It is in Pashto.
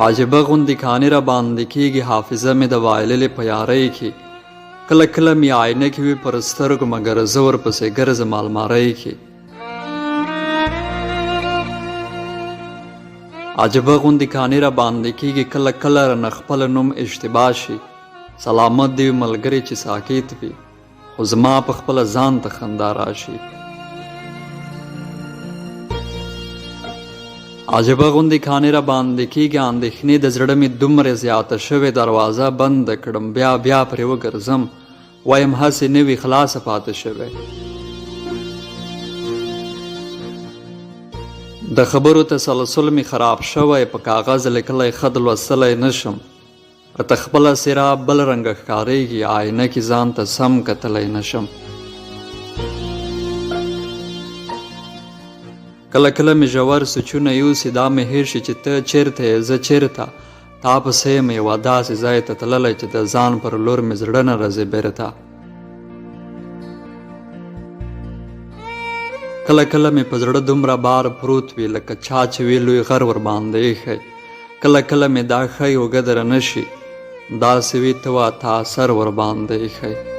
عجبه غوندې کانې را باندې کېږي حافظه مې د بایللې په یارۍ کې کله کله مې آینه کې وي پر سترګو مګر زه ورپسې ګرځم المارۍ کې عجبه غوندې کانې را باندې کېږي کله کله رانه خپل نوم اشتباه شي سلامت دې وي ملګري چې ساکت وي خو زما په خپله ځان ته خندا راشي عجبه غوندې کانې را باندې کېږي اندېښنې د زړه مې دومره زیاته شوې دروازه بنده کړم بیا پرې وګرځم وایم هسې نه وي خلاصه پاته شوی د خبرو تسلسل مې خراب شوی په کاغذ لیکلی خط لوستلی نشم راته خپله څېره بل رنګه ښکارېږي آینه کې ځان ته سم کتلی نشم کله کله مې ژور سوچونه یوسي دا مې هېر شي چې ته چېرته یې زه چېرته تا پسې یم یوه داسې ځای ته تللی چې د ځان پر لور مې زړه نه راځي بېرته کله کله مې په زړه دومره بار پروت وي لکه چا چې وي لوی غر ورباندې ایښی کله کله مې دا ښی اوږه دره نه شي داسې وي ته وا تا سر ورباندې ایښی